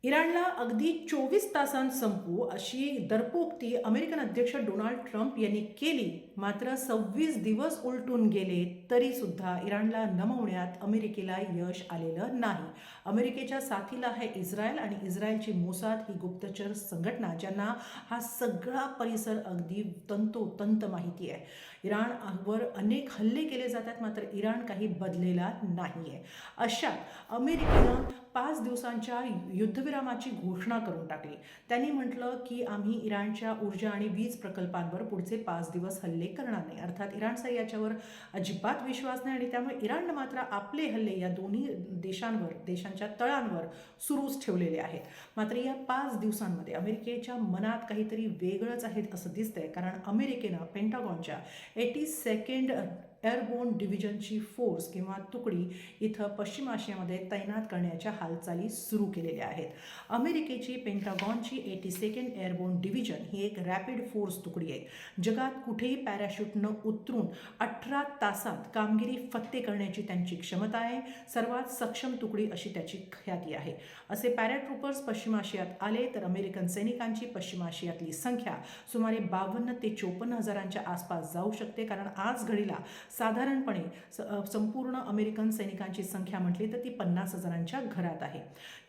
इराणला अगदी 24 तासांत संपवू अशी दरपोक्ती अमेरिकन अध्यक्ष डोनाल्ड ट्रम्प यांनी केली. मात्र 26 दिवस उलटून गेले तरी सुद्धा इराणला नमवण्यात अमेरिकेला यश आलेलं नाही. अमेरिकेच्या साथीला आहे इस्रायल आणि इस्रायलची मोसाद ही गुप्तचर संघटना, ज्यांना हा सगळा परिसर अगदी तंतोतंत माहिती आहे. इराणवर अनेक हल्ले केले जातात, मात्र इराण काही बदलेला नाही आहे. अशात अमेरिकेनं 5 दिवसांच्या युद्धविरामाची घोषणा करून टाकली. त्यांनी म्हटलं की आम्ही इराणच्या ऊर्जा आणि वीज प्रकल्पांवर पुढचे 5 दिवस हल्ले करणार नाही. अर्थात इराणचा याच्यावर अजिबात विश्वास नाही आणि त्यामुळे इराणनं मात्र आपले हल्ले या दोन्ही देशांच्या तळांवर सुरूच ठेवलेले आहेत. मात्र या 5 दिवसांमध्ये अमेरिकेच्या मनात काहीतरी वेगळंच आहे असं दिसतंय, कारण अमेरिकेनं पेंटागॉनच्या 82nd एअरबोर्न डिव्हिजनची फोर्स किंवा तुकडी इथं पश्चिम आशियामध्ये तैनात करण्याच्या हालचाली सुरू केलेल्या आहेत. अमेरिकेची पेंटागॉनची 82nd एअरबोर्न डिव्हिजन ही एक रॅपिड फोर्स तुकडी आहे. जगात कुठेही पॅराशूटनं उतरून 18 तासात कामगिरी फत्ते करण्याची त्यांची क्षमता आहे. सर्वात सक्षम तुकडी अशी त्याची ख्याती आहे. असे पॅराट्रूपर्स पश्चिम आशियात आले तर अमेरिकन सैनिकांची पश्चिम आशियातली संख्या सुमारे 52 ते 54 हजारांच्या आसपास जाऊ शकते, कारण आज घडीला साधारणपणे संपूर्ण अमेरिकन सैनिकांची संख्या म्हटली तर ती 50 हजारांच्या घरात आहे.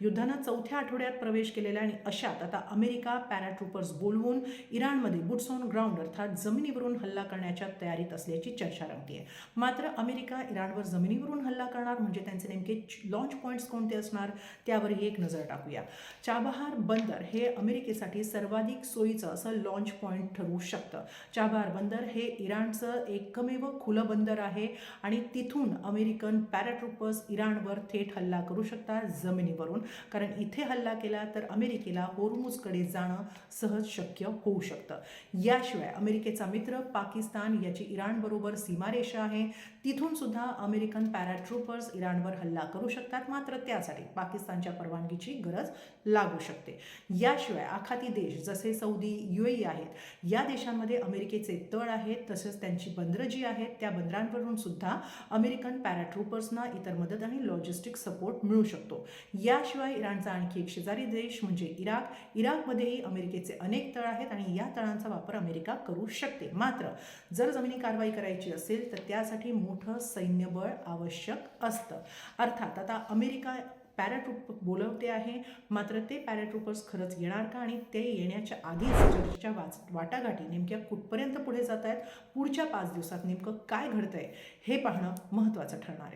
युद्धानं 4थ्या आठवड्यात प्रवेश केलेला आणि अशात आता अमेरिका पॅराट्रूपर्स बोलवून इराणमध्ये बुट्स ऑन ग्राउंड अर्थात जमिनीवरून हल्ला करण्याच्या तयारीत असल्याची चर्चा रंगते. मात्र अमेरिका इराणवर जमिनीवरून हल्ला करणार म्हणजे त्यांचे नेमके लॉन्च पॉईंट्स कोणते असणार त्यावरही एक नजर टाकूया. चाबहार बंदर हे अमेरिकेसाठी सर्वाधिक सोयीचं असं लॉन्च पॉईंट ठरू शकतं. चाबहार बंदर हे इराणचं एकमेव खुलं बंदर आहे आणि तिथून अमेरिकन पॅराट्रूपर्स इराणवर थेट हल्ला करू शकतात जमिनीवरून, कारण इथे हल्ला केला तर अमेरिकेला होर्मुझकडे जाणं सहज शक्य होऊ शकतं. याशिवाय अमेरिकेचा मित्र पाकिस्तान याची इराणबरोबर सीमारेषा आहे. तिथून सुद्धा अमेरिकन पॅराट्रूपर्स इराणवर हल्ला करू शकतात, मात्र त्यासाठी पाकिस्तानच्या परवानगीची गरज लागू शकते. याशिवाय आखाती देश जसे सौदी, UAE आहेत, या देशांमध्ये अमेरिकेचे तळ आहेत, तसेच त्यांची बंदरं जी आहेत त्या बंदरांवरून सुद्धा अमेरिकन पॅराट्रूपर्सना इतर मदत आणि लॉजिस्टिक सपोर्ट मिळू शकतो. याशिवाय इराणचा आणखी एक शेजारी देश म्हणजे इराकमध्येही अमेरिकेचे अनेक तळ आहेत आणि या तळांचा वापर अमेरिका करू शकते. मात्र जर जमिनी कारवाई करायची असेल तर त्यासाठी मोठं सैन्यबळ आवश्यक असतं. अर्थात आता अमेरिका पॅराट्रूप बोलवते आहे, मात्र ते पॅराट्रूपर्स खरंच येणार का आणि ते येण्याच्या आधीच चर्चेच्या वाटाघाटी नेमक्या कुठपर्यंत पुढे जात आहेत, पुढच्या 5 दिवसात नेमकं काय घडतंय हे पाहणं महत्त्वाचं ठरणार आहे.